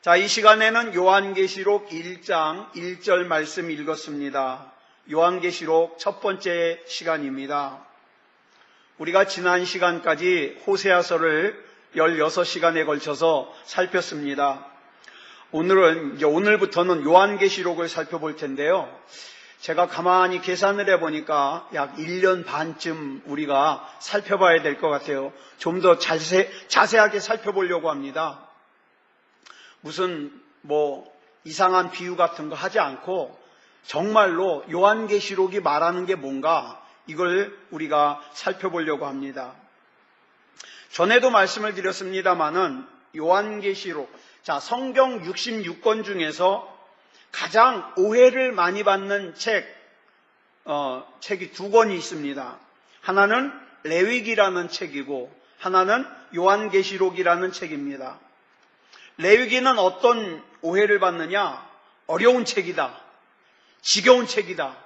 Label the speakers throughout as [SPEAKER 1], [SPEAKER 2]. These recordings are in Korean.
[SPEAKER 1] 자, 이 시간에는 요한계시록 1장 1절 말씀 읽었습니다. 요한계시록 첫 번째 시간입니다. 우리가 지난 시간까지 호세아서를 16시간에 걸쳐서 살폈습니다. 오늘부터는 요한계시록을 살펴볼 텐데요. 제가 가만히 계산을 해보니까 약 1년 반쯤 우리가 살펴봐야 될 것 같아요. 좀 더 자세하게 살펴보려고 합니다. 무슨 이상한 비유 같은 거 하지 않고 정말로 요한계시록이 말하는 게 뭔가 이걸 우리가 살펴보려고 합니다. 전에도 말씀을 드렸습니다마는 요한계시록, 성경 66권 중에서 가장 오해를 많이 받는 책이 두 권이 있습니다. 하나는 레위기라는 책이고 하나는 요한계시록이라는 책입니다. 레위기는 어떤 오해를 받느냐? 어려운 책이다, 지겨운 책이다,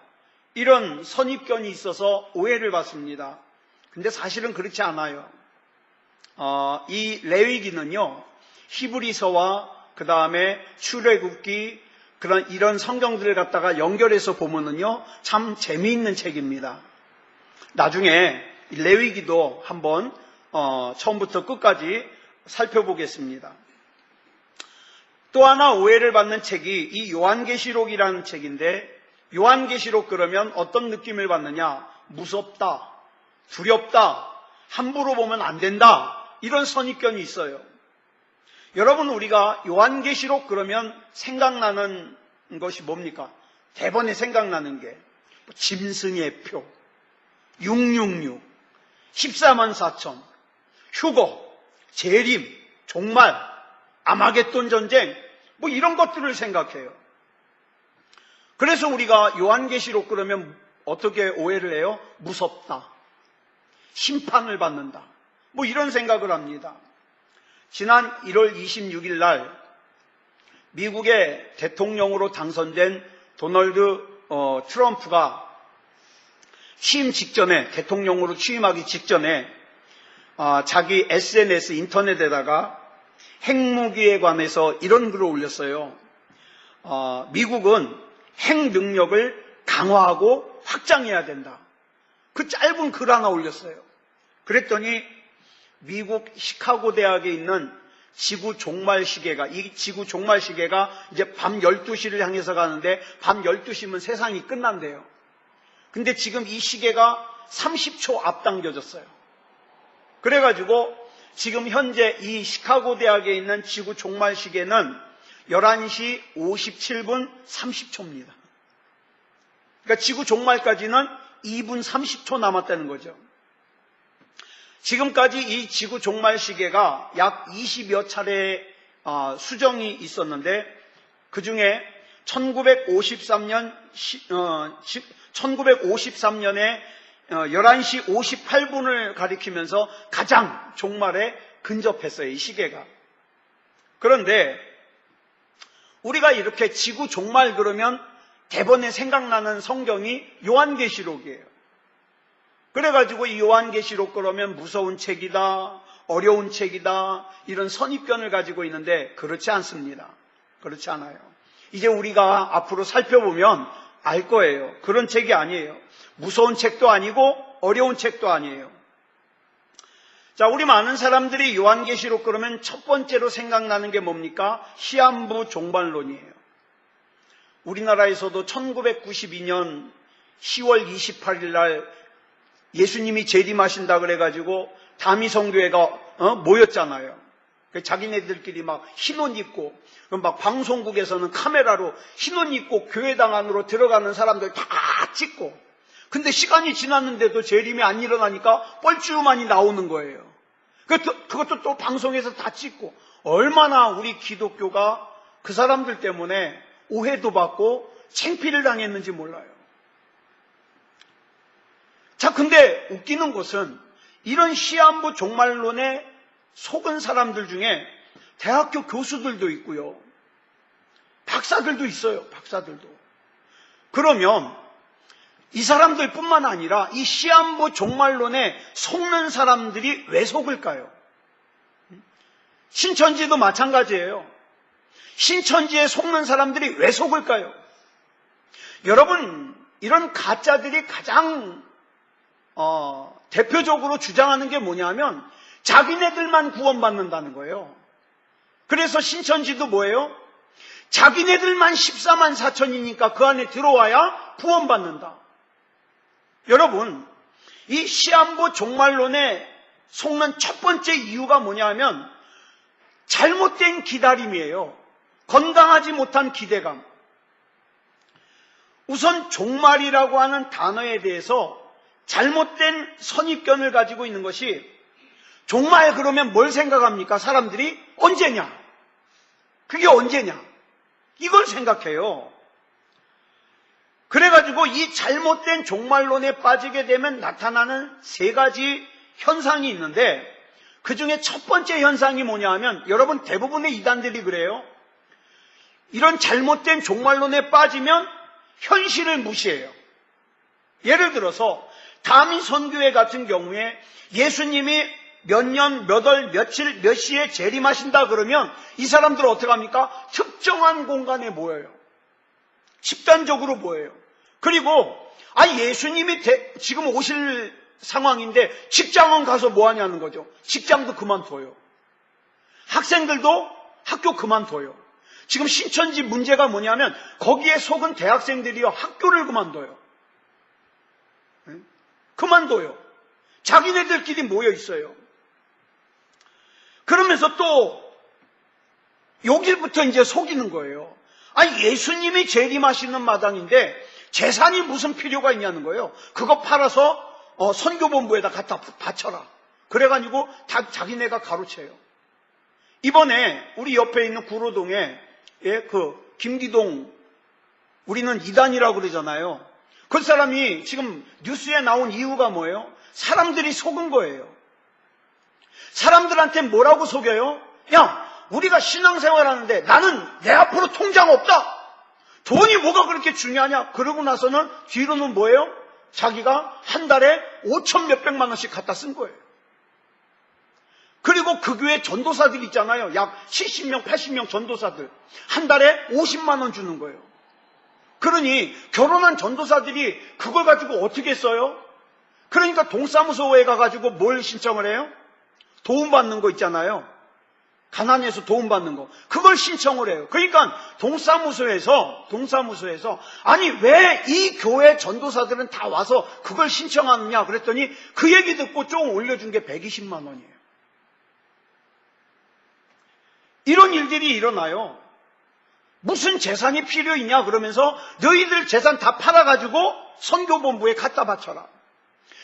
[SPEAKER 1] 이런 선입견이 있어서 오해를 받습니다. 근데 사실은 그렇지 않아요. 이 레위기는요, 히브리서와 그 다음에 출애굽기 이런 성경들을 갖다가 연결해서 보면은요, 참 재미있는 책입니다. 나중에 레위기도 한번 처음부터 끝까지 살펴보겠습니다. 또 하나 오해를 받는 책이 이 요한계시록이라는 책인데, 요한계시록 그러면 어떤 느낌을 받느냐? 무섭다, 두렵다, 함부로 보면 안 된다, 이런 선입견이 있어요. 여러분, 우리가 요한계시록 그러면 생각나는 것이 뭡니까? 대번에 생각나는 게 짐승의 표, 666, 14만 4천, 휴거, 재림, 종말, 아마겟돈 전쟁, 이런 것들을 생각해요. 그래서 우리가 요한계시록 그러면 어떻게 오해를 해요? 무섭다, 심판을 받는다, 이런 생각을 합니다. 지난 1월 26일 날 미국의 대통령으로 당선된 도널드 트럼프가 취임 직전에, 대통령으로 취임하기 직전에 자기 SNS 인터넷에다가 핵무기에 관해서 이런 글을 올렸어요. 미국은 핵 능력을 강화하고 확장해야 된다. 그 짧은 글 하나 올렸어요. 그랬더니 미국 시카고 대학에 있는 지구 종말 시계가, 이 지구 종말 시계가 이제 밤 12시를 향해서 가는데 밤 12시면 세상이 끝난대요. 근데 지금 이 시계가 30초 앞당겨졌어요. 그래가지고 지금 현재 이 시카고 대학에 있는 지구 종말 시계는 11시 57분 30초입니다. 그러니까 지구 종말까지는 2분 30초 남았다는 거죠. 지금까지 이 지구 종말 시계가 약 20여 차례 수정이 있었는데, 그 중에 1953년에 11시 58분을 가리키면서 가장 종말에 근접했어요, 이 시계가. 그런데 우리가 이렇게 지구 종말 그러면 대번에 생각나는 성경이 요한계시록이에요. 그래가지고 이 요한계시록 그러면 무서운 책이다, 어려운 책이다, 이런 선입견을 가지고 있는데 그렇지 않습니다. 그렇지 않아요. 이제 우리가 앞으로 살펴보면 알 거예요. 그런 책이 아니에요. 무서운 책도 아니고 어려운 책도 아니에요. 자, 우리 많은 사람들이 요한계시록 그러면 첫 번째로 생각나는 게 뭡니까? 시한부 종말론이에요. 우리나라에서도 1992년 10월 28일 날 예수님이 재림하신다 그래가지고 다미성교회가 모였잖아요. 자기네들끼리 막 흰옷 입고, 막 방송국에서는 카메라로 흰옷 입고 교회당 안으로 들어가는 사람들 다 찍고, 근데 시간이 지났는데도 재림이 안 일어나니까 뻘쭘하니 나오는 거예요. 그것도 또 방송에서 다 찍고, 얼마나 우리 기독교가 그 사람들 때문에 오해도 받고 창피를 당했는지 몰라요. 자, 근데 웃기는 것은 이런 시한부 종말론에 속은 사람들 중에 대학교 교수들도 있고요, 박사들도 있어요. 박사들도. 그러면 이 사람들뿐만 아니라 이 시한부 종말론에 속는 사람들이 왜 속을까요? 신천지도 마찬가지예요. 신천지에 속는 사람들이 왜 속을까요? 여러분, 이런 가짜들이 가장 대표적으로 주장하는 게 뭐냐면 자기네들만 구원받는다는 거예요. 그래서 신천지도 뭐예요? 자기네들만 14만 4천이니까 그 안에 들어와야 구원받는다. 여러분, 이 시한부 종말론에 속는 첫 번째 이유가 뭐냐면 잘못된 기다림이에요. 건강하지 못한 기대감. 우선 종말이라고 하는 단어에 대해서 잘못된 선입견을 가지고 있는 것이, 종말 그러면 뭘 생각합니까? 사람들이 언제냐? 그게 언제냐? 이걸 생각해요. 그래가지고 이 잘못된 종말론에 빠지게 되면 나타나는 세 가지 현상이 있는데, 그 중에 첫 번째 현상이 뭐냐 하면, 여러분 대부분의 이단들이 그래요. 이런 잘못된 종말론에 빠지면 현실을 무시해요. 예를 들어서 다미 선교회 같은 경우에 예수님이 몇 년, 몇 월, 며칠, 몇 시에 재림하신다 그러면 이 사람들은 어떻게 합니까? 특정한 공간에 모여요. 집단적으로 모여요. 그리고 예수님이 지금 오실 상황인데 직장은 가서 뭐 하냐는 거죠. 직장도 그만둬요. 학생들도 학교 그만둬요. 지금 신천지 문제가 뭐냐면 거기에 속은 대학생들이요, 학교를 그만둬요. 그만둬요. 자기네들끼리 모여 있어요. 그러면서 또 여기부터 이제 속이는 거예요. 예수님이 재림하시는 마당인데 재산이 무슨 필요가 있냐는 거예요. 그거 팔아서 선교본부에다 갖다 바쳐라. 그래가지고 다 자기네가 가로채요. 이번에 우리 옆에 있는 구로동에 그 김기동, 우리는 이단이라고 그러잖아요. 그 사람이 지금 뉴스에 나온 이유가 뭐예요? 사람들이 속은 거예요. 사람들한테 뭐라고 속여요? 야, 우리가 신앙생활 하는데 나는 내 앞으로 통장 없다. 돈이 뭐가 그렇게 중요하냐? 그러고 나서는 뒤로는 뭐예요? 자기가 한 달에 5천 몇백만 원씩 갖다 쓴 거예요. 그리고 그 교회 전도사들 있잖아요. 약 70명, 80명 전도사들. 한 달에 50만 원 주는 거예요. 그러니 결혼한 전도사들이 그걸 가지고 어떻게 써요? 그러니까 동사무소에 가가지고 뭘 신청을 해요? 도움받는 거 있잖아요. 가난해서 도움받는 거. 그걸 신청을 해요. 그러니까 동사무소에서 아니 왜 이 교회 전도사들은 다 와서 그걸 신청하느냐 그랬더니 그 얘기 듣고 좀 올려준 게 120만 원이에요. 이런 일들이 일어나요. 무슨 재산이 필요 있냐 그러면서 너희들 재산 다 팔아가지고 선교본부에 갖다 바쳐라.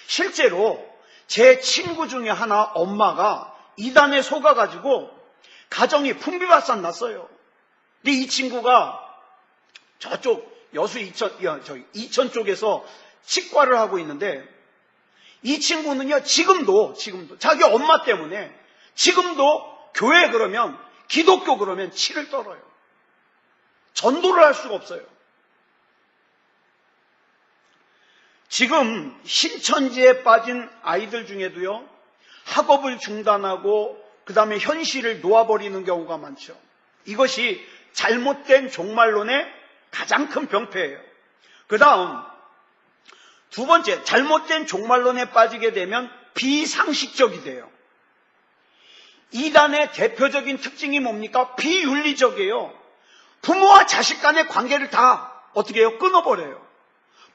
[SPEAKER 1] 실제로 제 친구 중에 하나 엄마가 이단에 속아가지고 가정이 풍비박산 났어요. 근데 이 친구가 저쪽 여수 이천 쪽에서 치과를 하고 있는데 이 친구는요 지금도 자기 엄마 때문에 지금도 교회 그러면 기독교 그러면 치를 떨어요. 전도를 할 수가 없어요. 지금 신천지에 빠진 아이들 중에도요 학업을 중단하고 그 다음에 현실을 놓아버리는 경우가 많죠. 이것이 잘못된 종말론의 가장 큰 병폐예요. 그 다음 두 번째, 잘못된 종말론에 빠지게 되면 비상식적이 돼요. 이단의 대표적인 특징이 뭡니까? 비윤리적이에요. 부모와 자식 간의 관계를 다 어떻게 해요? 끊어버려요.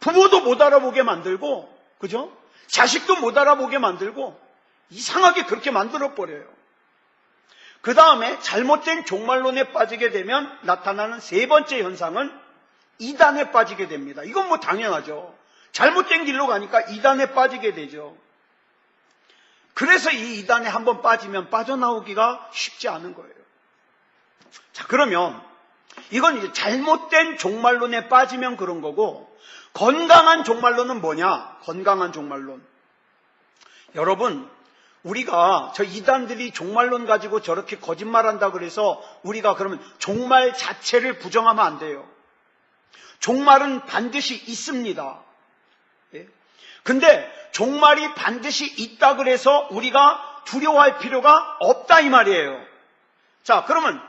[SPEAKER 1] 부모도 못 알아보게 만들고, 그죠? 자식도 못 알아보게 만들고, 이상하게 그렇게 만들어버려요. 그 다음에 잘못된 종말론에 빠지게 되면 나타나는 세 번째 현상은 이단에 빠지게 됩니다. 이건 뭐 당연하죠. 잘못된 길로 가니까 이단에 빠지게 되죠. 그래서 이 이단에 한번 빠지면 빠져나오기가 쉽지 않은 거예요. 자, 그러면 이건 이제 잘못된 종말론에 빠지면 그런 거고, 건강한 종말론은 뭐냐? 건강한 종말론. 여러분, 우리가 저 이단들이 종말론 가지고 저렇게 거짓말한다 그래서 우리가 그러면 종말 자체를 부정하면 안 돼요. 종말은 반드시 있습니다. 예? 근데 종말이 반드시 있다 그래서 우리가 두려워할 필요가 없다 이 말이에요. 자, 그러면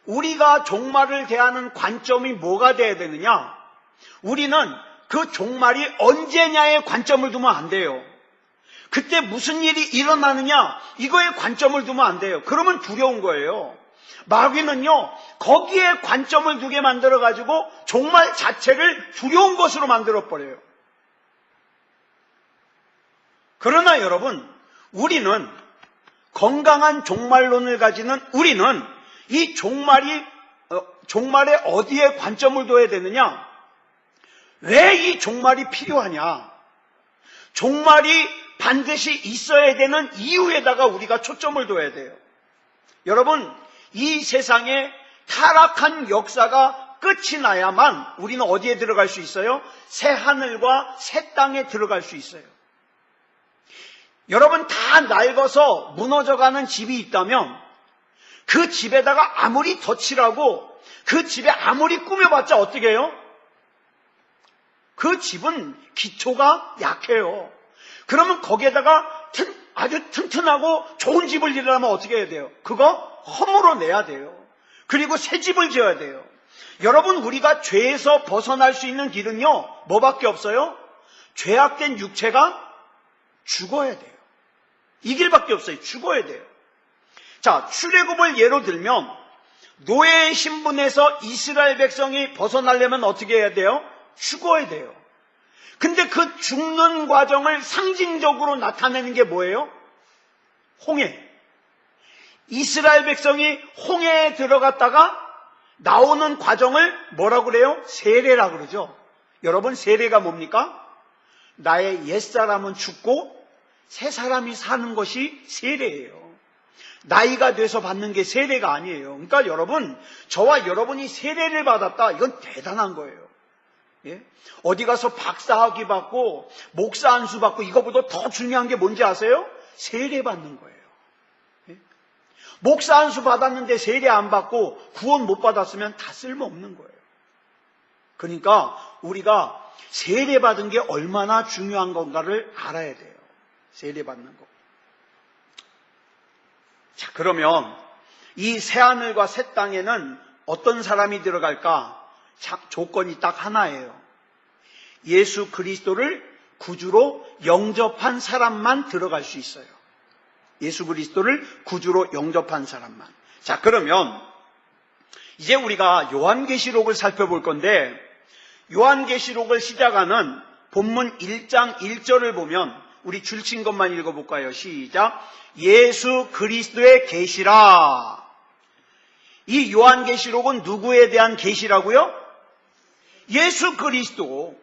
[SPEAKER 1] 우리가 종말을 대하는 관점이 뭐가 돼야 되느냐? 우리는 그 종말이 언제냐에 관점을 두면 안 돼요. 그때 무슨 일이 일어나느냐, 이거에 관점을 두면 안 돼요. 그러면 두려운 거예요. 마귀는요, 거기에 관점을 두게 만들어가지고 종말 자체를 두려운 것으로 만들어버려요. 그러나 여러분, 우리는 건강한 종말론을 가지는 우리는 이 종말에 어디에 관점을 둬야 되느냐? 왜 이 종말이 필요하냐? 종말이 반드시 있어야 되는 이유에다가 우리가 초점을 둬야 돼요. 여러분, 이 세상에 타락한 역사가 끝이 나야만 우리는 어디에 들어갈 수 있어요? 새 하늘과 새 땅에 들어갈 수 있어요. 여러분, 다 낡아서 무너져가는 집이 있다면 그 집에다가 아무리 덧칠하고 그 집에 아무리 꾸며봤자 어떻게 해요? 그 집은 기초가 약해요. 그러면 거기에다가 아주 튼튼하고 좋은 집을 지으려면 어떻게 해야 돼요? 그거 허물어 내야 돼요. 그리고 새 집을 지어야 돼요. 여러분, 우리가 죄에서 벗어날 수 있는 길은요, 뭐밖에 없어요? 죄악된 육체가 죽어야 돼요. 이 길밖에 없어요. 죽어야 돼요. 자, 출애굽을 예로 들면 노예의 신분에서 이스라엘 백성이 벗어나려면 어떻게 해야 돼요? 죽어야 돼요. 근데 그 죽는 과정을 상징적으로 나타내는 게 뭐예요? 홍해. 이스라엘 백성이 홍해에 들어갔다가 나오는 과정을 뭐라고 그래요? 세례라고 그러죠. 여러분, 세례가 뭡니까? 나의 옛사람은 죽고 새 사람이 사는 것이 세례예요. 나이가 돼서 받는 게 세례가 아니에요. 그러니까 여러분, 저와 여러분이 세례를 받았다, 이건 대단한 거예요. 예? 어디 가서 박사학위 받고 목사 안수 받고 이거보다 더 중요한 게 뭔지 아세요? 세례 받는 거예요. 예? 목사 안수 받았는데 세례 안 받고 구원 못 받았으면 다 쓸모없는 거예요. 그러니까 우리가 세례 받은 게 얼마나 중요한 건가를 알아야 돼요. 세례 받는 거. 자, 그러면 이 새하늘과 새 땅에는 어떤 사람이 들어갈까? 조건이 딱 하나예요. 예수 그리스도를 구주로 영접한 사람만 들어갈 수 있어요. 예수 그리스도를 구주로 영접한 사람만. 자, 그러면 이제 우리가 요한계시록을 살펴볼 건데, 요한계시록을 시작하는 본문 1장 1절을 보면 우리 줄친 것만 읽어볼까요? 시작. 예수 그리스도의 계시라. 이 요한계시록은 누구에 대한 계시라고요? 예수 그리스도.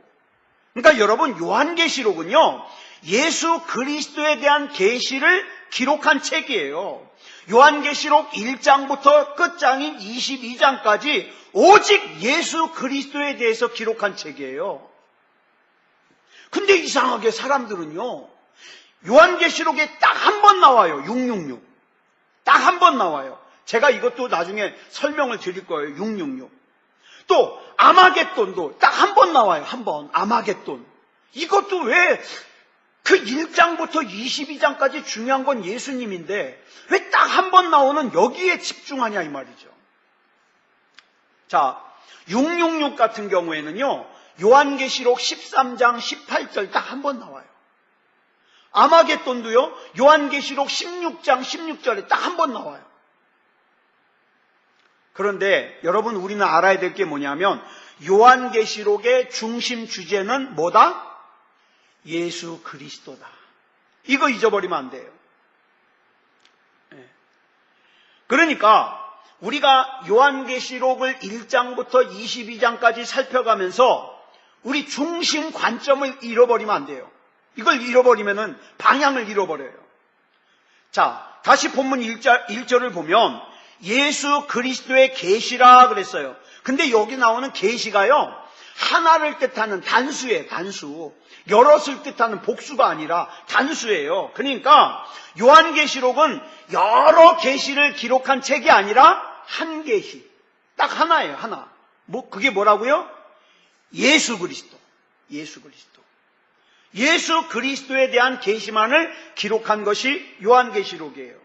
[SPEAKER 1] 그러니까 여러분, 요한계시록은요, 예수 그리스도에 대한 계시를 기록한 책이에요. 요한계시록 1장부터 끝장인 22장까지 오직 예수 그리스도에 대해서 기록한 책이에요. 근데 이상하게 사람들은요, 요한계시록에 딱 한 번 나와요. 666. 딱 한 번 나와요. 제가 이것도 나중에 설명을 드릴 거예요. 666. 또 아마겟돈도 딱 한 번 나와요. 한 번. 아마겟돈. 이것도 왜 그 1장부터 22장까지 중요한 건 예수님인데 왜 딱 한 번 나오는 여기에 집중하냐 이 말이죠. 자, 666 같은 경우에는요, 요한계시록 13장 18절 딱 한 번 나와요. 아마겟돈도요, 요한계시록 16장 16절에 딱 한 번 나와요. 그런데 여러분, 우리는 알아야 될 게 뭐냐면 요한계시록의 중심 주제는 뭐다? 예수 그리스도다. 이거 잊어버리면 안 돼요. 그러니까 우리가 요한계시록을 1장부터 22장까지 살펴가면서 우리 중심 관점을 잃어버리면 안 돼요. 이걸 잃어버리면은 방향을 잃어버려요. 자, 다시 본문 1절을 보면 예수 그리스도의 계시라 그랬어요. 근데 여기 나오는 계시가요, 하나를 뜻하는 단수예요. 단수. 여럿을 뜻하는 복수가 아니라 단수예요. 그러니까 요한계시록은 여러 계시를 기록한 책이 아니라 한 계시. 딱 하나예요. 하나. 그게 뭐라고요? 예수 그리스도. 예수 그리스도. 예수 그리스도에 대한 계시만을 기록한 것이 요한계시록이에요.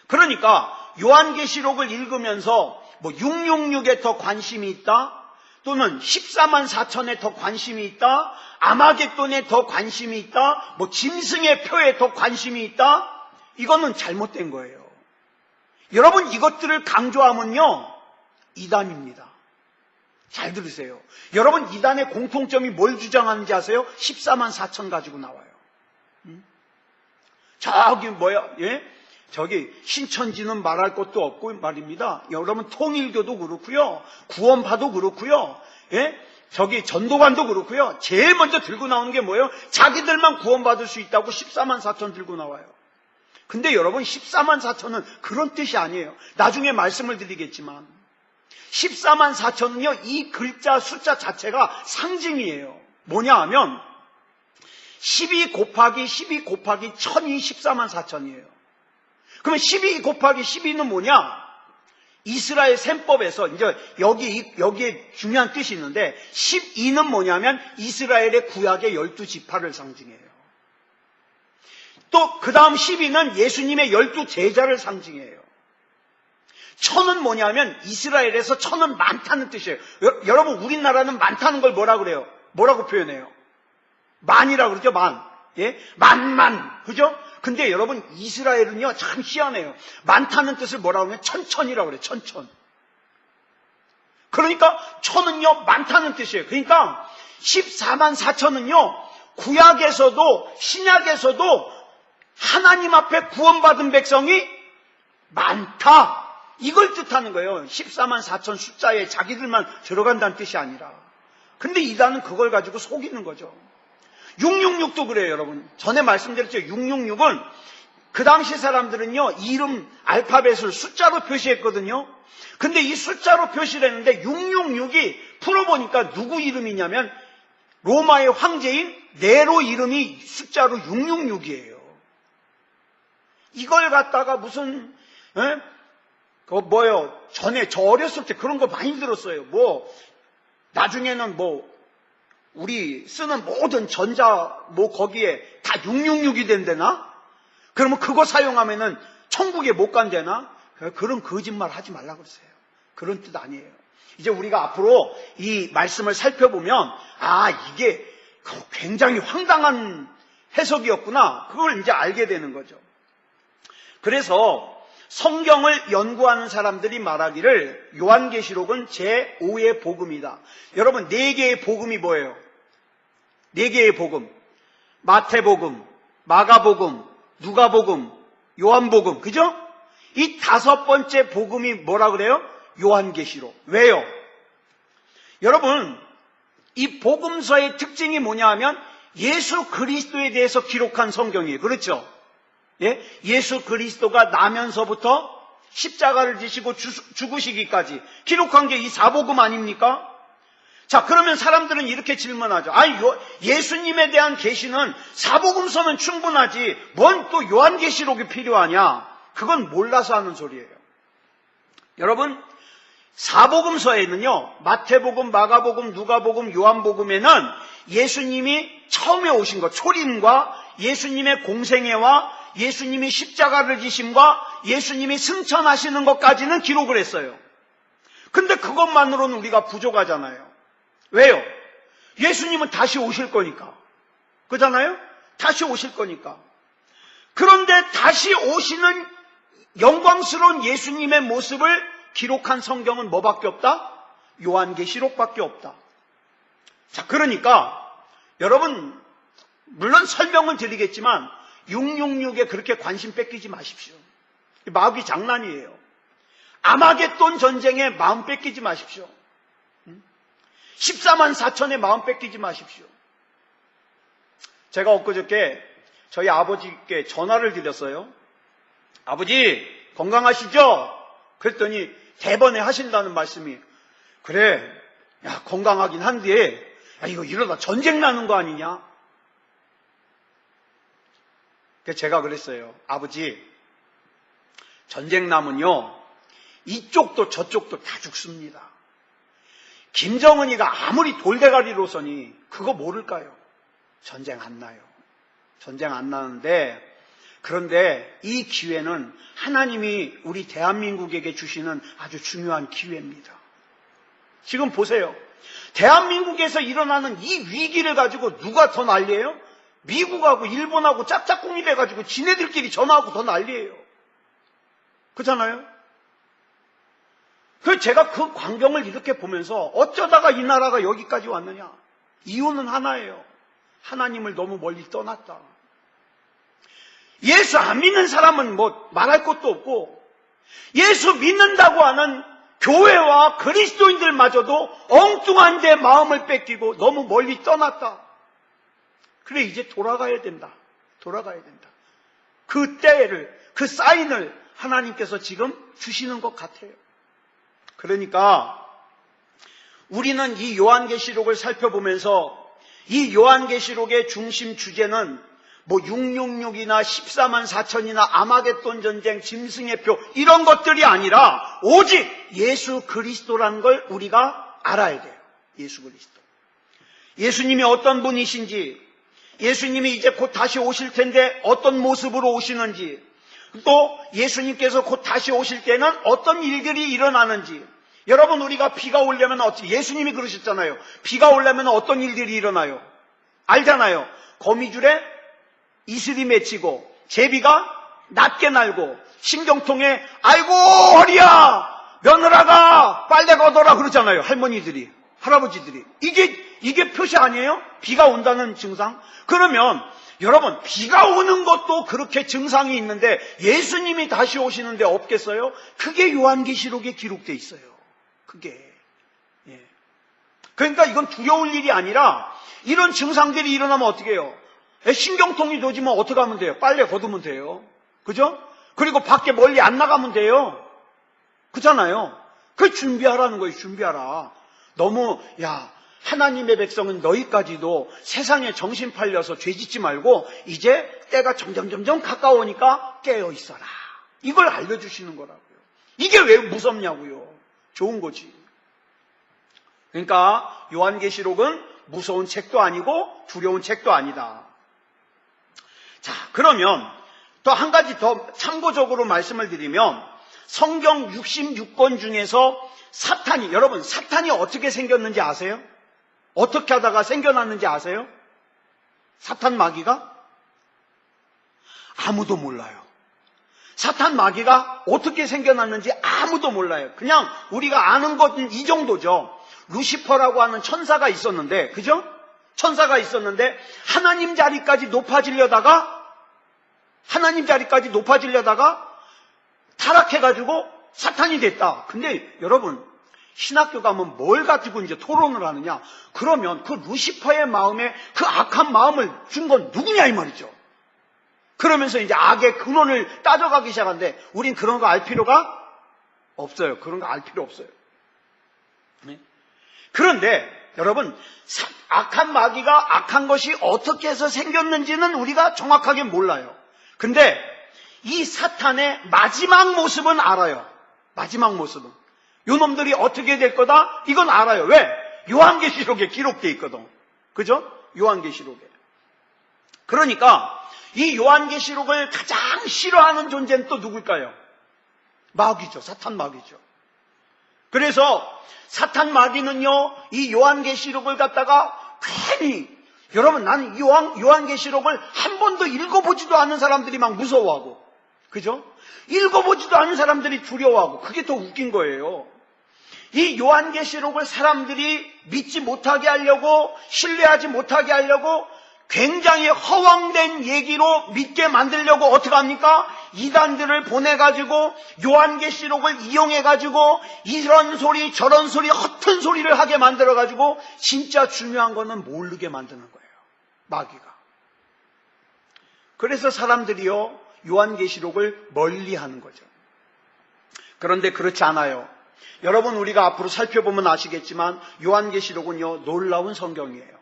[SPEAKER 1] 그러니까 요한계시록을 읽으면서 뭐 666에 더 관심이 있다, 또는 14만 4천에 더 관심이 있다, 아마겟돈에 더 관심이 있다, 뭐 짐승의 표에 더 관심이 있다, 이거는 잘못된 거예요. 여러분, 이것들을 강조하면요 이단입니다. 잘 들으세요. 여러분, 이단의 공통점이 뭘 주장하는지 아세요? 14만 4천 가지고 나와요. 저기 저기 신천지는 말할 것도 없고 말입니다. 여러분, 통일교도 그렇고요, 구원파도 그렇고요, 저기 전도관도 그렇고요, 제일 먼저 들고 나오는 게 뭐예요? 자기들만 구원받을 수 있다고 14만 4천 들고 나와요. 근데 여러분, 14만 4천은 그런 뜻이 아니에요. 나중에 말씀을 드리겠지만 14만 4천은요 이 글자 숫자 자체가 상징이에요. 뭐냐 하면 12 곱하기 12 곱하기 1000이 14만 4천이에요. 그러면 12 곱하기 12는 뭐냐? 이스라엘 셈법에서 이제 여기에 중요한 뜻이 있는데, 12는 뭐냐면 이스라엘의 구약의 12지파를 상징해요. 또 그 다음 12는 예수님의 12제자를 상징해요. 1000은 뭐냐면 이스라엘에서 1000은 많다는 뜻이에요. 여러분, 우리나라는 많다는 걸 뭐라 그래요? 뭐라고 표현해요? 만이라고 그러죠. 만만, 그죠? 근데 여러분, 이스라엘은요 참 희한해요. 많다는 뜻을 뭐라고 하면 천천이라고 그래요. 천천. 그러니까 1000은요 많다는 뜻이에요. 그러니까 14만 4천은요 구약에서도 신약에서도 하나님 앞에 구원받은 백성이 많다, 이걸 뜻하는 거예요. 14만 4천 숫자에 자기들만 들어간다는 뜻이 아니라. 근데 이단은 그걸 가지고 속이는 거죠. 666도 그래요, 여러분. 전에 말씀드렸죠. 666은 그 당시 사람들은요 이름 알파벳을 숫자로 표시했거든요. 근데 이 숫자로 표시를 했는데 666이 풀어보니까 누구 이름이냐면 로마의 황제인 네로 이름이 숫자로 666이에요. 이걸 갖다가 무슨 전에 저 어렸을 때 그런 거 많이 들었어요. 나중에는 우리 쓰는 모든 전자 거기에 다 666이 된대나? 그러면 그거 사용하면은 천국에 못 간대나? 그런 거짓말 하지 말라고 그러세요. 그런 뜻 아니에요. 이제 우리가 앞으로 이 말씀을 살펴보면 이게 굉장히 황당한 해석이었구나, 그걸 이제 알게 되는 거죠. 그래서 성경을 연구하는 사람들이 말하기를 요한계시록은 제5의 복음이다. 여러분, 4개의 복음이 뭐예요? 4개의 복음. 마태복음, 마가복음, 누가복음, 요한복음, 그죠? 이 5번째 복음이 뭐라 그래요? 요한계시록. 왜요? 여러분, 이 복음서의 특징이 뭐냐 하면 예수 그리스도에 대해서 기록한 성경이에요. 그렇죠? 예수 그리스도가 나면서부터 십자가를 지시고 죽으시기까지 기록한 게 이 사복음 아닙니까? 자, 그러면 사람들은 이렇게 질문하죠. 예수님에 대한 계시는 사복음서면 충분하지 뭔 또 요한계시록이 필요하냐? 그건 몰라서 하는 소리예요. 여러분, 사복음서에는요 마태복음, 마가복음, 누가복음, 요한복음에는 예수님이 처음에 오신 것, 초림과 예수님의 공생애와 예수님이 십자가를 지심과 예수님이 승천하시는 것까지는 기록을 했어요. 근데 그것만으로는 우리가 부족하잖아요. 왜요? 예수님은 다시 오실 거니까. 그렇잖아요? 다시 오실 거니까. 그런데 다시 오시는 영광스러운 예수님의 모습을 기록한 성경은 뭐밖에 없다? 요한계시록밖에 없다. 자, 그러니까 여러분, 물론 설명은 드리겠지만 666에 그렇게 관심 뺏기지 마십시오. 마귀 장난이에요. 아마겟돈 전쟁에 마음 뺏기지 마십시오. 14만 4천에 마음 뺏기지 마십시오. 제가 엊그저께 저희 아버지께 전화를 드렸어요. 아버지, 건강하시죠? 그랬더니 대번에 하신다는 말씀이, 그래, 건강하긴 한데 이거 이러다 전쟁 나는 거 아니냐? 그래서 제가 그랬어요. 아버지, 전쟁 나면요 이쪽도 저쪽도 다 죽습니다. 김정은이가 아무리 돌대가리로서니 그거 모를까요? 전쟁 안 나요. 전쟁 안 나는데, 그런데 이 기회는 하나님이 우리 대한민국에게 주시는 아주 중요한 기회입니다. 지금 보세요. 대한민국에서 일어나는 이 위기를 가지고 누가 더 난리예요? 미국하고 일본하고 짝짝꿍이 돼가지고 지네들끼리 전화하고 더 난리예요. 그렇잖아요? 그래서 제가 그 광경을 이렇게 보면서 어쩌다가 이 나라가 여기까지 왔느냐? 이유는 하나예요. 하나님을 너무 멀리 떠났다. 예수 안 믿는 사람은 뭐 말할 것도 없고, 예수 믿는다고 하는 교회와 그리스도인들마저도 엉뚱한 데 마음을 뺏기고 너무 멀리 떠났다. 그래, 이제 돌아가야 된다. 돌아가야 된다. 그 때를, 그 사인을 하나님께서 지금 주시는 것 같아요. 그러니까 우리는 이 요한계시록을 살펴보면서 이 요한계시록의 중심 주제는 뭐 666이나 14만 4천이나 아마겟돈 전쟁, 짐승의 표 이런 것들이 아니라 오직 예수 그리스도라는 걸 우리가 알아야 돼요. 예수 그리스도. 예수님이 어떤 분이신지, 예수님이 이제 곧 다시 오실 텐데 어떤 모습으로 오시는지, 또 예수님께서 곧 다시 오실 때는 어떤 일들이 일어나는지. 여러분, 우리가 비가 오려면 어떻게, 예수님이 그러셨잖아요. 비가 오려면 어떤 일들이 일어나요? 알잖아요. 거미줄에 이슬이 맺히고 제비가 낮게 날고 신경통에 아이고 허리야 며느라가 빨래 걷어라 그러잖아요. 할머니들이, 할아버지들이. 이게 표시 아니에요? 비가 온다는 증상? 그러면 여러분, 비가 오는 것도 그렇게 증상이 있는데 예수님이 다시 오시는데 없겠어요? 그게 요한계시록에 기록되어 있어요. 그게. 예. 그러니까 이건 두려울 일이 아니라 이런 증상들이 일어나면 어떻게 해요? 신경통이 도지면 어떻게 하면 돼요? 빨래 걷으면 돼요. 그죠? 그리고 밖에 멀리 안 나가면 돼요. 그렇잖아요. 그 준비하라는 거예요. 준비하라. 너무 하나님의 백성은 너희까지도 세상에 정신 팔려서 죄 짓지 말고 이제 때가 점점 가까우니까 깨어 있어라. 이걸 알려주시는 거라고요. 이게 왜 무섭냐고요. 좋은 거지. 그러니까 요한계시록은 무서운 책도 아니고 두려운 책도 아니다. 자, 그러면 또 한 가지 더 참고적으로 말씀을 드리면 성경 66권 중에서 여러분 사탄이 어떻게 생겼는지 아세요? 어떻게 하다가 생겨났는지 아세요? 사탄 마귀가? 아무도 몰라요. 사탄 마귀가 어떻게 생겨났는지 아무도 몰라요. 그냥 우리가 아는 것은 이 정도죠. 루시퍼라고 하는 천사가 있었는데, 그죠? 천사가 있었는데 하나님 자리까지 높아지려다가 타락해가지고 사탄이 됐다. 근데 여러분, 신학교 가면 뭘 가지고 이제 토론을 하느냐? 그러면 그 루시퍼의 마음에 그 악한 마음을 준 건 누구냐 이 말이죠. 그러면서 이제 악의 근원을 따져가기 시작하는데 우린 그런 거 알 필요가 없어요. 그런 거 알 필요 없어요. 네? 그런데 여러분, 악한 마귀가 악한 것이 어떻게 해서 생겼는지는 우리가 정확하게 몰라요. 근데 이 사탄의 마지막 모습은 알아요. 마지막 모습은. 요 놈들이 어떻게 될 거다? 이건 알아요. 왜? 요한계시록에 기록되어 있거든. 그죠? 요한계시록에. 그러니까 이 요한계시록을 가장 싫어하는 존재는 또 누굴까요? 마귀죠. 사탄 마귀죠. 그래서 사탄 마귀는요, 이 요한계시록을 갖다가 괜히, 여러분, 나는 요한계시록을 한 번도 읽어보지도 않은 사람들이 막 무서워하고, 그죠? 읽어보지도 않은 사람들이 두려워하고, 그게 더 웃긴 거예요. 이 요한계시록을 사람들이 믿지 못하게 하려고, 신뢰하지 못하게 하려고 굉장히 허황된 얘기로 믿게 만들려고 어떻게 합니까? 이단들을 보내가지고 요한계시록을 이용해가지고 이런 소리 저런 소리 허튼 소리를 하게 만들어가지고 진짜 중요한 거는 모르게 만드는 거예요. 마귀가. 그래서 사람들이요, 요한계시록을 멀리하는 거죠. 그런데 그렇지 않아요. 여러분, 우리가 앞으로 살펴보면 아시겠지만 요한계시록은요, 놀라운 성경이에요.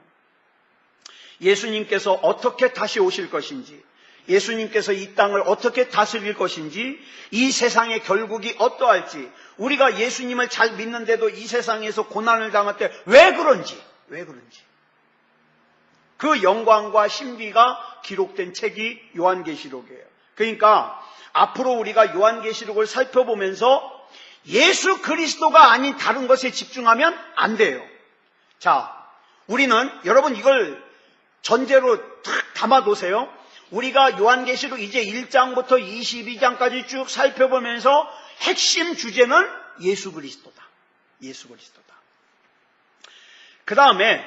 [SPEAKER 1] 예수님께서 어떻게 다시 오실 것인지, 예수님께서 이 땅을 어떻게 다스릴 것인지, 이 세상의 결국이 어떠할지, 우리가 예수님을 잘 믿는데도 이 세상에서 고난을 당할 때 왜 그런지 그 영광과 신비가 기록된 책이 요한계시록이에요. 그러니까 앞으로 우리가 요한계시록을 살펴보면서 예수 그리스도가 아닌 다른 것에 집중하면 안 돼요. 자, 우리는 여러분 이걸 전제로 탁 담아두세요. 우리가 요한계시록 이제 1장부터 22장까지 쭉 살펴보면서 핵심 주제는 예수 그리스도다. 예수 그리스도다. 그 다음에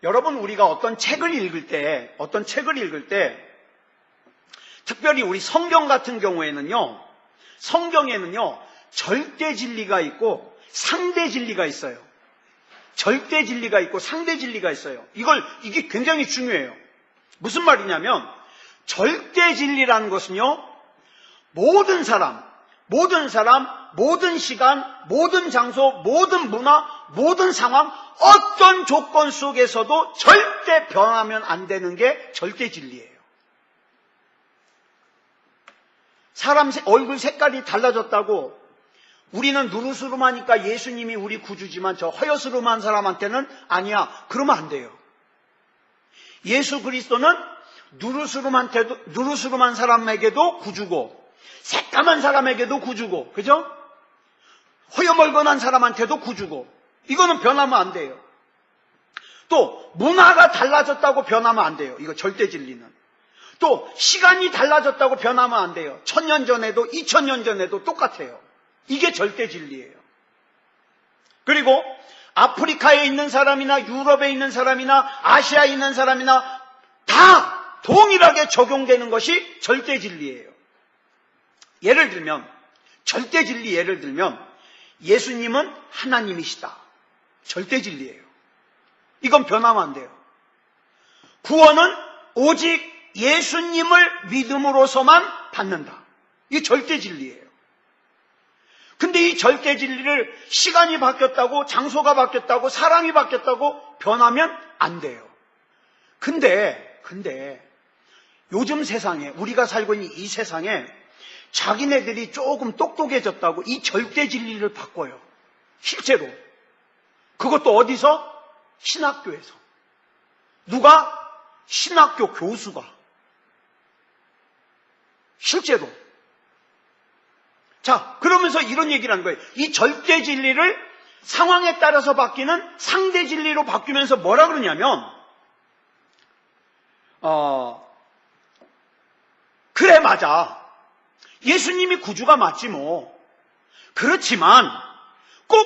[SPEAKER 1] 여러분 우리가 어떤 책을 읽을 때 특별히 우리 성경 같은 경우에는요, 성경에는요 절대 진리가 있고 상대 진리가 있어요. 절대 진리가 있고 상대 진리가 있어요. 이게 굉장히 중요해요. 무슨 말이냐면 절대 진리라는 것은요, 모든 사람, 모든 시간, 모든 장소, 모든 문화, 모든 상황, 어떤 조건 속에서도 절대 변하면 안 되는 게 절대 진리예요. 사람 얼굴 색깔이 달라졌다고 우리는 누르스름하니까 예수님이 우리 구주지만 저 허여스름한 사람한테는 아니야. 그러면 안 돼요. 예수 그리스도는 누르스름한 사람에게도 구주고 새까만 사람에게도 구주고, 그죠? 허여멀건한 사람한테도 구주고, 이거는 변하면 안 돼요. 또 문화가 달라졌다고 변하면 안 돼요. 이거 절대 진리는. 또 시간이 달라졌다고 변하면 안 돼요. 1000년 전에도 2000년 전에도 똑같아요. 이게 절대 진리예요. 그리고 아프리카에 있는 사람이나 유럽에 있는 사람이나 아시아에 있는 사람이나 다 동일하게 적용되는 것이 절대 진리예요. 예를 들면 절대 진리 예를 들면 예수님은 하나님이시다. 절대 진리예요. 이건 변하면 안 돼요. 구원은 오직 예수님을 믿음으로서만 받는다. 이게 절대 진리예요. 근데 이 절대 진리를 시간이 바뀌었다고, 장소가 바뀌었다고, 사람이 바뀌었다고 변하면 안 돼요. 근데 요즘 세상에, 우리가 살고 있는 이 세상에 자기네들이 조금 똑똑해졌다고 이 절대 진리를 바꿔요. 실제로. 그것도 어디서? 신학교에서. 누가? 신학교 교수가. 실제로. 자, 그러면서 이런 얘기를 하는 거예요. 이 절대 진리를 상황에 따라서 바뀌는 상대 진리로 바뀌면서 뭐라 그러냐면, 그래, 맞아. 예수님이 구주가 맞지 뭐. 그렇지만 꼭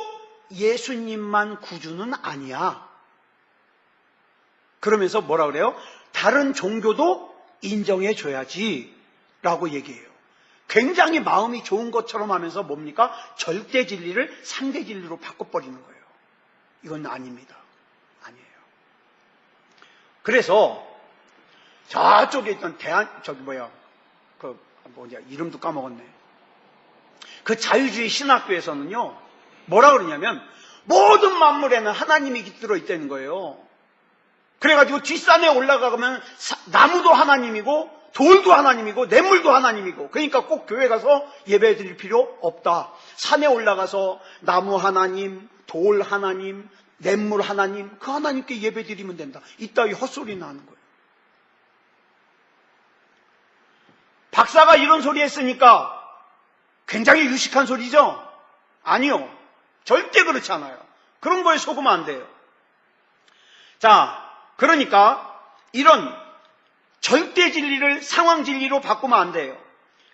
[SPEAKER 1] 예수님만 구주는 아니야. 그러면서 뭐라 그래요? 다른 종교도 인정해줘야지 라고 얘기해요. 굉장히 마음이 좋은 것처럼 하면서 뭡니까? 절대 진리를 상대 진리로 바꿔버리는 거예요. 이건 아닙니다. 아니에요. 그래서 저쪽에 있던 이름도 까먹었네. 그 자유주의 신학교에서는요, 뭐라 그러냐면 모든 만물에는 하나님이 깃들어 있다는 거예요. 그래가지고 뒷산에 올라가면 나무도 하나님이고 돌도 하나님이고 냇물도 하나님이고, 그러니까 꼭 교회 가서 예배 드릴 필요 없다. 산에 올라가서 나무 하나님, 돌 하나님, 냇물 하나님, 그 하나님께 예배 드리면 된다. 이따위 헛소리나 하는 거예요. 박사가 이런 소리 했으니까 굉장히 유식한 소리죠? 아니요. 절대 그렇지 않아요. 그런 거에 속으면 안 돼요. 자, 그러니까 이런 절대 진리를 상황 진리로 바꾸면 안 돼요.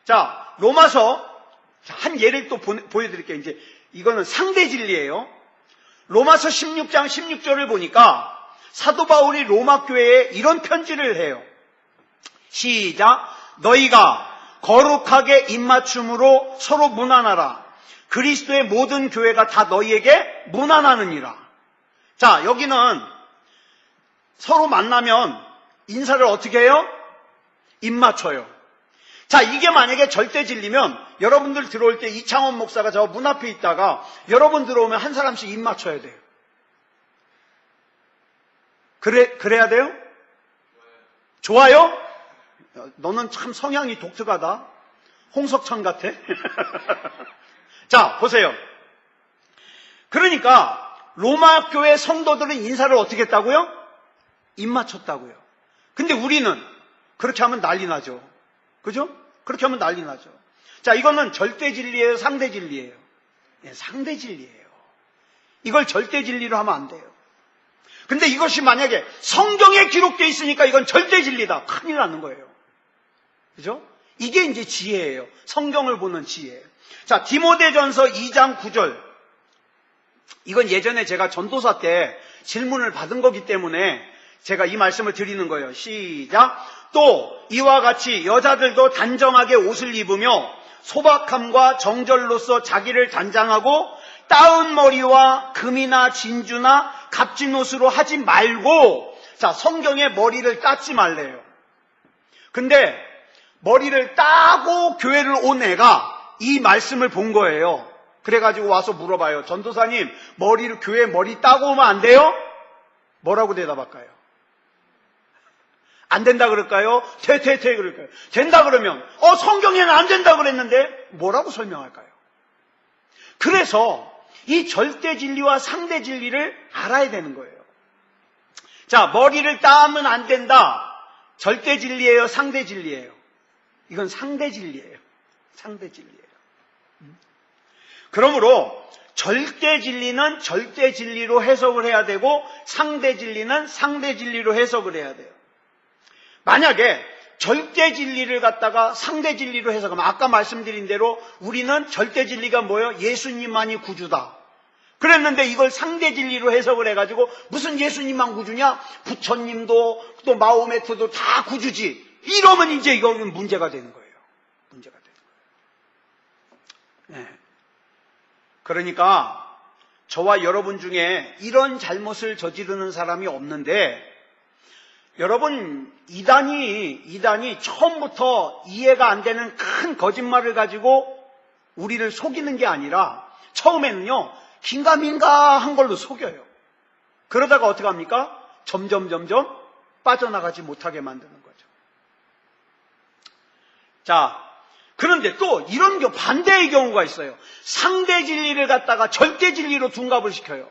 [SPEAKER 1] 자, 로마서 한 예를 또 보여드릴게요. 이제 이거는 상대 진리예요. 로마서 16장 16절을 보니까 사도 바울이 로마 교회에 이런 편지를 해요. 시작. 너희가 거룩하게 입맞춤으로 서로 문안하라. 그리스도의 모든 교회가 다 너희에게 문안하느니라. 자, 여기는 서로 만나면 인사를 어떻게 해요? 입맞춰요. 자, 이게 만약에 절대 진리면 여러분들 들어올 때 이창원 목사가 저 문 앞에 있다가 여러분 들어오면 한 사람씩 입맞춰야 돼요. 그래야 돼요? 좋아요? 너는 참 성향이 독특하다. 홍석천 같아. 자, 보세요. 그러니까 로마 교회 성도들은 인사를 어떻게 했다고요? 입맞췄다고요. 근데 우리는 그렇게 하면 난리 나죠. 그죠? 그렇게 하면 난리 나죠. 자, 이거는 절대 진리예요, 상대 진리예요? 예, 상대 진리예요. 이걸 절대 진리로 하면 안 돼요. 근데 이것이 만약에 성경에 기록되어 있으니까 이건 절대 진리다. 큰일 나는 거예요. 그죠? 이게 이제 지혜예요. 성경을 보는 지혜예요. 자, 디모데전서 2장 9절. 이건 예전에 제가 전도사 때 질문을 받은 거기 때문에 제가 이 말씀을 드리는 거예요. 시작. 또 이와 같이 여자들도 단정하게 옷을 입으며 소박함과 정절로서 자기를 단장하고 따은 머리와 금이나 진주나 값진 옷으로 하지 말고, 자, 성경에 머리를 땄지 말래요. 근데 머리를 따고 교회를 온 애가 이 말씀을 본 거예요. 그래가지고 와서 물어봐요. 전도사님, 교회 머리 따고 오면 안 돼요? 뭐라고 대답할까요? 안 된다 그럴까요? 그럴까요? 된다 그러면 성경에는 안 된다 그랬는데 뭐라고 설명할까요? 그래서 이 절대 진리와 상대 진리를 알아야 되는 거예요. 자, 머리를 따면 안 된다. 절대 진리예요, 상대 진리예요? 이건 상대 진리예요. 상대 진리예요. 그러므로 절대 진리는 절대 진리로 해석을 해야 되고 상대 진리는 상대 진리로 해석을 해야 돼요. 만약에 절대 진리를 갖다가 상대 진리로 해석하면 아까 말씀드린 대로 우리는 절대 진리가 뭐예요? 예수님만이 구주다. 그랬는데 이걸 상대 진리로 해석을 해가지고 무슨 예수님만 구주냐? 부처님도 또 마호메트도 다 구주지. 이러면 이제 이거는 문제가 되는 거예요. 문제가 되는 거예요. 네. 그러니까 저와 여러분 중에 이런 잘못을 저지르는 사람이 없는데, 여러분, 이단이 처음부터 이해가 안 되는 큰 거짓말을 가지고 우리를 속이는 게 아니라 처음에는요, 긴가민가 한 걸로 속여요. 그러다가 어떻게 합니까? 점점 빠져나가지 못하게 만드는 거죠. 자, 그런데 또 이런 반대의 경우가 있어요. 상대 진리를 갖다가 절대 진리로 둔갑을 시켜요.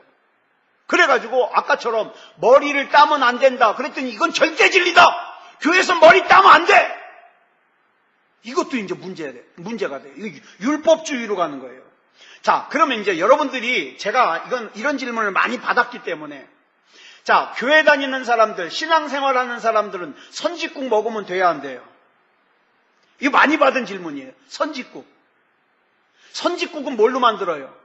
[SPEAKER 1] 그래가지고 아까처럼 머리를 따면 안 된다. 그랬더니 이건 절대 진리다. 교회에서 머리 따면 안 돼. 이것도 이제 문제가 돼요. 이거 율법주의로 가는 거예요. 자, 그러면 이제 여러분들이 제가 이런 질문을 많이 받았기 때문에, 자, 교회 다니는 사람들, 신앙생활하는 사람들은 선짓국 먹으면 돼야 안 돼요? 이거 많이 받은 질문이에요. 선짓국. 선짓국은 뭘로 만들어요?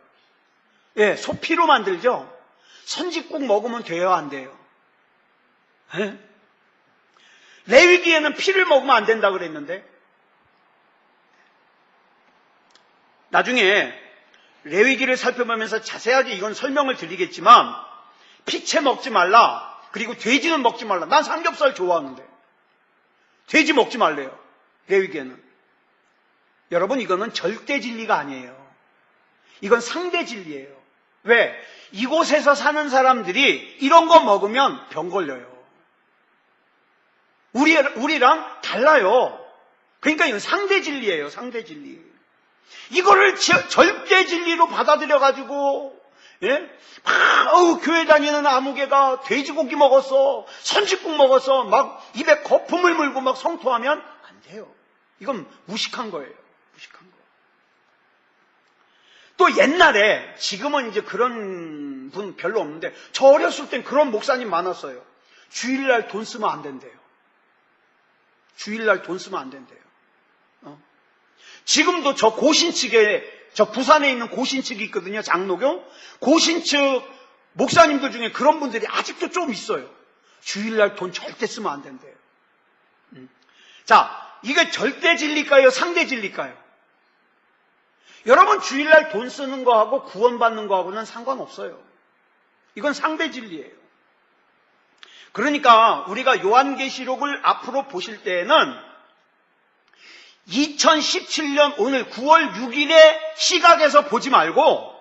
[SPEAKER 1] 예, 소피로 만들죠? 선짓국 먹으면 돼요, 안 돼요? 예? 레위기에는 피를 먹으면 안 된다 그랬는데, 나중에 레위기를 살펴보면서 자세하게 이건 설명을 드리겠지만, 피채 먹지 말라, 그리고 돼지는 먹지 말라. 난 삼겹살 좋아하는데 돼지 먹지 말래요, 레위기에는. 여러분, 이거는 절대 진리가 아니에요. 이건 상대 진리예요. 왜? 이곳에서 사는 사람들이 이런 거 먹으면 병 걸려요. 우리랑 달라요. 그러니까 이건 상대 진리예요. 상대 진리. 이거를 절대 진리로 받아들여가지고, 예? 교회 다니는 아무개가 돼지고기 먹었어, 선짓국 먹었어, 막 입에 거품을 물고 막 성토하면 안 돼요. 이건 무식한 거예요. 무식한 거. 또 옛날에, 지금은 이제 그런 분 별로 없는데, 저 어렸을 땐 그런 목사님 많았어요. 주일날 돈 쓰면 안 된대요. 주일날 돈 쓰면 안 된대요. 지금도 저 고신측에, 저 부산에 있는 고신측이 있거든요, 장로교. 고신측 목사님들 중에 그런 분들이 아직도 좀 있어요. 주일날 돈 절대 쓰면 안 된대요. 자, 이게 절대 진리일까요? 상대 진리일까요? 여러분, 주일날 돈 쓰는 거하고 구원받는 거하고는 상관없어요. 이건 상대 진리예요. 그러니까 우리가 요한계시록을 앞으로 보실 때에는 2017년 오늘 9월 6일의 시각에서 보지 말고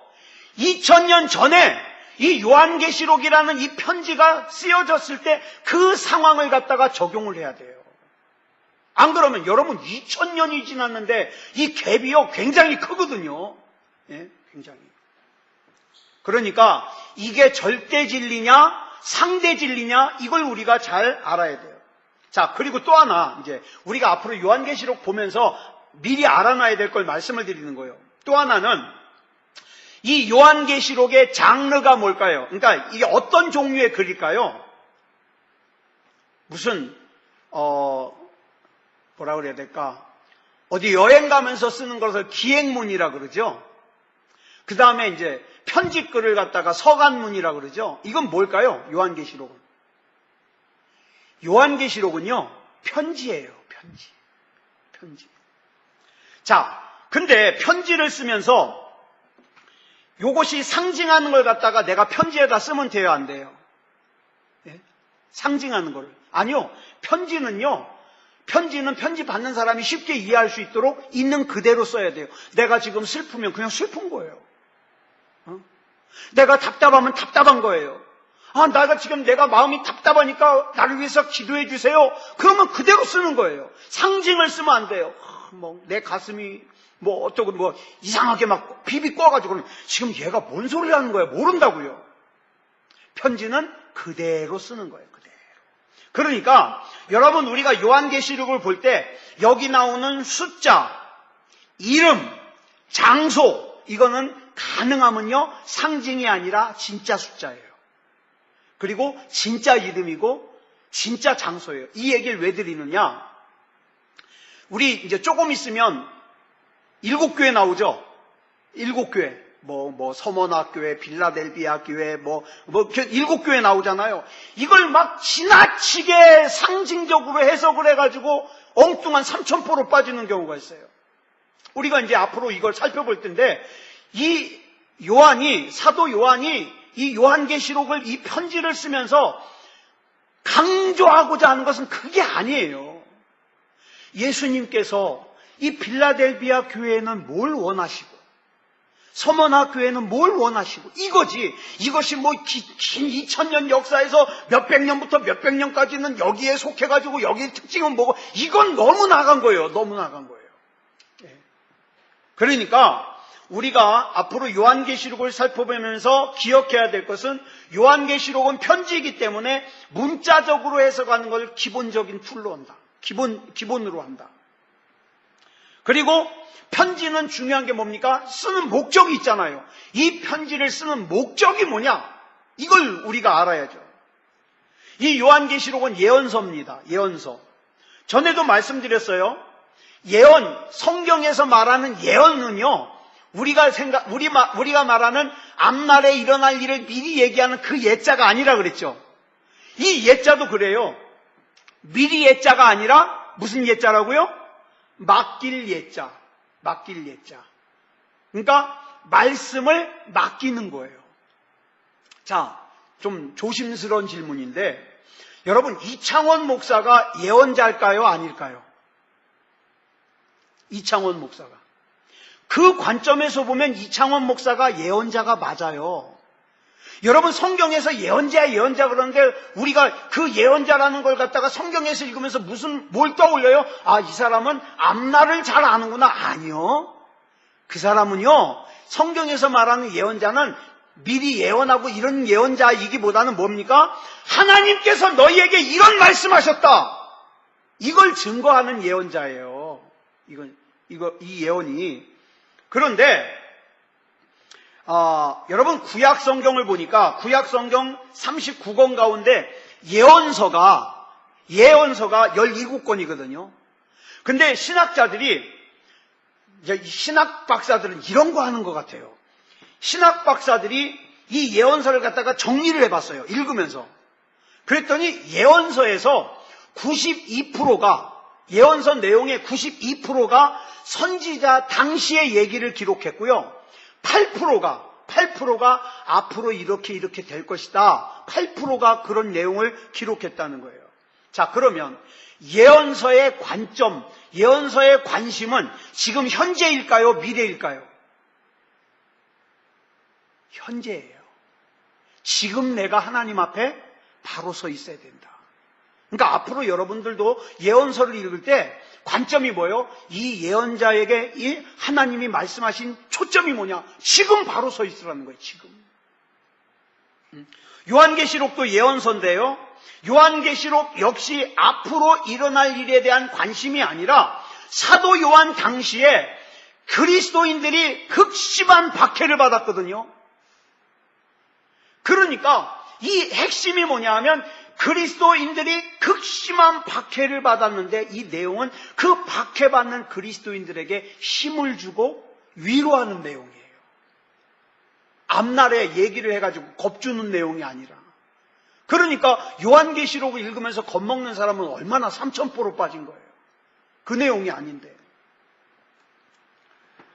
[SPEAKER 1] 2000년 전에 이 요한계시록이라는 이 편지가 쓰여졌을 때 그 상황을 갖다가 적용을 해야 돼요. 안 그러면 여러분 2000년이 지났는데 이 갭이요 굉장히 크거든요. 예, 굉장히. 그러니까 이게 절대 진리냐 상대 진리냐 이걸 우리가 잘 알아야 돼요. 자, 그리고 또 하나, 이제 우리가 앞으로 요한계시록 보면서 미리 알아놔야 될 걸 말씀을 드리는 거예요. 또 하나는 이 요한계시록의 장르가 뭘까요? 그러니까 이게 어떤 종류의 글일까요? 무슨 뭐라 그래야 될까? 어디 여행 가면서 쓰는 것을 기행문이라 그러죠. 그 다음에 이제 편집글을 갖다가 서간문이라 그러죠. 이건 뭘까요? 요한계시록은. 요한계시록은요, 편지예요. 편지. 자, 근데 편지를 쓰면서 요것이 상징하는 걸 갖다가 내가 편지에다 쓰면 돼요, 안 돼요? 예? 상징하는 거를. 아니요. 편지는 편지 받는 사람이 쉽게 이해할 수 있도록 있는 그대로 써야 돼요. 내가 지금 슬프면 그냥 슬픈 거예요. 내가 답답하면 답답한 거예요. 내가 마음이 답답하니까 나를 위해서 기도해 주세요. 그러면 그대로 쓰는 거예요. 상징을 쓰면 안 돼요. 내 가슴이 어쩌고 이상하게 막 비비 꿔가지고 지금 얘가 뭔 소리 하는 거야? 모른다고요. 편지는 그대로 쓰는 거예요. 그대로. 그러니까 여러분 우리가 요한계시록을 볼 때 여기 나오는 숫자, 이름, 장소 이거는 가능하면요 상징이 아니라 진짜 숫자예요. 그리고 진짜 이름이고 진짜 장소예요. 이 얘기를 왜 드리느냐? 우리 이제 조금 있으면 7교회 나오죠. 7교회. 서머나 교회, 빌라델비아 교회, 7교회 나오잖아요. 이걸 막 지나치게 상징적으로 해석을 해가지고 엉뚱한 삼천포로 빠지는 경우가 있어요. 우리가 이제 앞으로 이걸 살펴볼 텐데, 사도 요한이 이 요한계시록을, 이 편지를 쓰면서 강조하고자 하는 것은 그게 아니에요. 예수님께서 이 빌라델비아 교회는 뭘 원하시고 서머나 교회는 뭘 원하시고 이거지. 이것이 긴 2000년 역사에서 몇백 년부터 몇백 년까지는 여기에 속해가지고 여기의 특징은 뭐고, 이건 너무 나간 거예요. 너무 나간 거예요. 그러니까 우리가 앞으로 요한계시록을 살펴보면서 기억해야 될 것은, 요한계시록은 편지이기 때문에 문자적으로 해석하는 걸 기본적인 툴로 한다. 기본으로 한다. 그리고 편지는 중요한 게 뭡니까? 쓰는 목적이 있잖아요. 이 편지를 쓰는 목적이 뭐냐? 이걸 우리가 알아야죠. 이 요한계시록은 예언서입니다. 예언서. 전에도 말씀드렸어요. 성경에서 말하는 예언은요, 우리가 말하는 앞날에 일어날 일을 미리 얘기하는 그 예자가 아니라 그랬죠. 이 예자도 그래요. 미리 예자가 아니라 무슨 예자라고요? 맡길 예자. 그러니까 말씀을 맡기는 거예요. 자, 좀 조심스러운 질문인데, 여러분 이창원 목사가 예언자일까요? 아닐까요? 이창원 목사가. 그 관점에서 보면 이창원 목사가 예언자가 맞아요. 여러분 성경에서 예언자 그러는데 우리가 그 예언자라는 걸 갖다가 성경에서 읽으면서 뭘 떠올려요? 이 사람은 앞날을 잘 아는구나. 아니요. 그 사람은요, 성경에서 말하는 예언자는 미리 예언하고 이런 예언자이기보다는 뭡니까? 하나님께서 너희에게 이런 말씀하셨다. 이걸 증거하는 예언자예요. 이 예언이. 그런데 여러분 구약 성경을 보니까 구약 성경 39권 가운데 예언서가 17권이거든요. 근데 신학 박사들은 이런 거 하는 것 같아요. 신학 박사들이 이 예언서를 갖다가 정리를 해봤어요. 읽으면서. 그랬더니 예언서에서 92%가, 예언서 내용의 92%가 선지자 당시의 얘기를 기록했고요. 8%가 앞으로 이렇게 될 것이다. 8%가 그런 내용을 기록했다는 거예요. 자, 그러면 예언서의 관점, 예언서의 관심은 지금 현재일까요? 미래일까요? 현재예요. 지금 내가 하나님 앞에 바로 서 있어야 된다. 그러니까 앞으로 여러분들도 예언서를 읽을 때 관점이 뭐예요? 이 예언자에게 이 하나님이 말씀하신 초점이 뭐냐? 지금 바로 서 있으라는 거예요. 지금. 요한계시록도 예언서인데요. 요한계시록 역시 앞으로 일어날 일에 대한 관심이 아니라 사도 요한 당시에 그리스도인들이 극심한 박해를 받았거든요. 그러니까 이 핵심이 뭐냐 하면 그리스도인들이 극심한 박해를 받았는데 이 내용은 그 박해받는 그리스도인들에게 힘을 주고 위로하는 내용이에요. 앞날에 얘기를 해가지고 겁주는 내용이 아니라. 그러니까 요한계시록을 읽으면서 겁먹는 사람은 얼마나 삼천포로 빠진 거예요. 그 내용이 아닌데.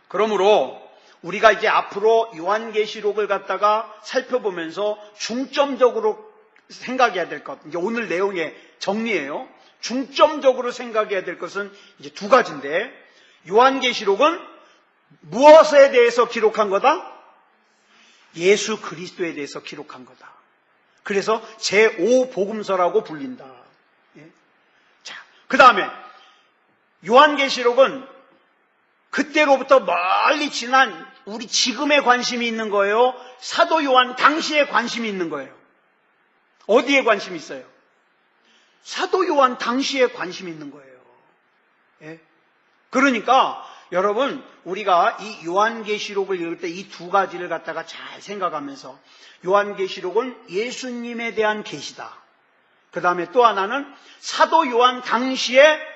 [SPEAKER 1] 그러므로 우리가 이제 앞으로 요한계시록을 갖다가 살펴보면서 중점적으로 생각해야 될 것, 이제 오늘 내용의 정리예요. 중점적으로 생각해야 될 것은 이제 두 가지인데, 요한계시록은 무엇에 대해서 기록한 거다? 예수 그리스도에 대해서 기록한 거다. 그래서 제5복음서라고 불린다. 예? 자, 그 다음에 요한계시록은 그때로부터 멀리 지난 우리 지금에 관심이 있는 거예요? 사도 요한 당시에 관심이 있는 거예요? 어디에 관심이 있어요? 사도 요한 당시에 관심이 있는 거예요. 예? 그러니까 여러분, 우리가 이 요한계시록을 읽을 때 이 두 가지를 갖다가 잘 생각하면서, 요한계시록은 예수님에 대한 계시다. 그 다음에 또 하나는 사도 요한 당시에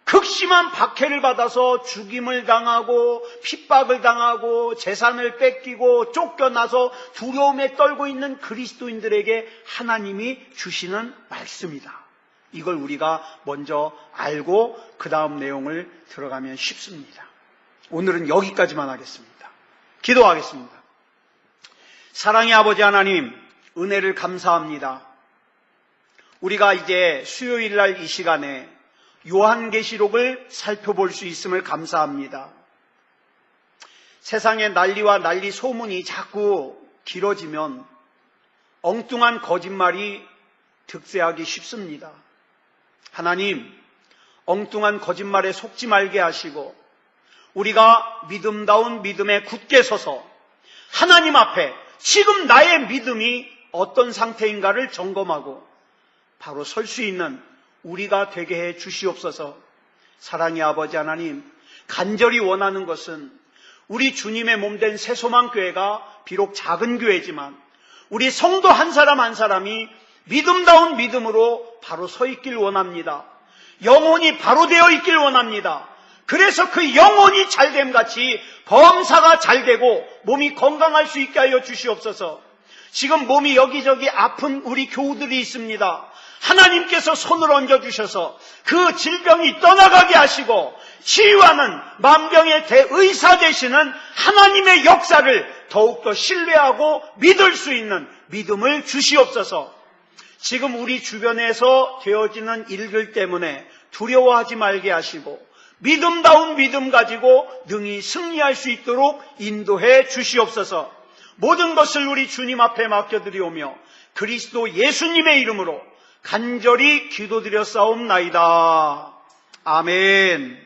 [SPEAKER 1] 극심한 박해를 받아서 죽임을 당하고 핍박을 당하고 재산을 뺏기고 쫓겨나서 두려움에 떨고 있는 그리스도인들에게 하나님이 주시는 말씀이다. 이걸 우리가 먼저 알고 그 다음 내용을 들어가면 쉽습니다. 오늘은 여기까지만 하겠습니다. 기도하겠습니다. 사랑의 아버지 하나님, 은혜를 감사합니다. 우리가 이제 수요일 날 이 시간에 요한계시록을 살펴볼 수 있음을 감사합니다. 세상의 난리와 난리 소문이 자꾸 길어지면 엉뚱한 거짓말이 득세하기 쉽습니다. 하나님, 엉뚱한 거짓말에 속지 말게 하시고 우리가 믿음다운 믿음에 굳게 서서 하나님 앞에 지금 나의 믿음이 어떤 상태인가를 점검하고 바로 설 수 있는 우리가 되게 해 주시옵소서. 사랑의 아버지 하나님, 간절히 원하는 것은 우리 주님의 몸된 새소망교회가 비록 작은 교회지만 우리 성도 한 사람 한 사람이 믿음다운 믿음으로 바로 서 있길 원합니다. 영혼이 바로 되어 있길 원합니다. 그래서 그 영혼이 잘됨같이 범사가 잘되고 몸이 건강할 수 있게 하여 주시옵소서. 지금 몸이 여기저기 아픈 우리 교우들이 있습니다. 하나님께서 손을 얹어주셔서 그 질병이 떠나가게 하시고 치유하는 만병의 대의사 되시는 하나님의 역사를 더욱더 신뢰하고 믿을 수 있는 믿음을 주시옵소서. 지금 우리 주변에서 되어지는 일들 때문에 두려워하지 말게 하시고 믿음다운 믿음 가지고 능히 승리할 수 있도록 인도해 주시옵소서. 모든 것을 우리 주님 앞에 맡겨드리오며 그리스도 예수님의 이름으로 간절히 기도드렸사옵나이다. 아멘.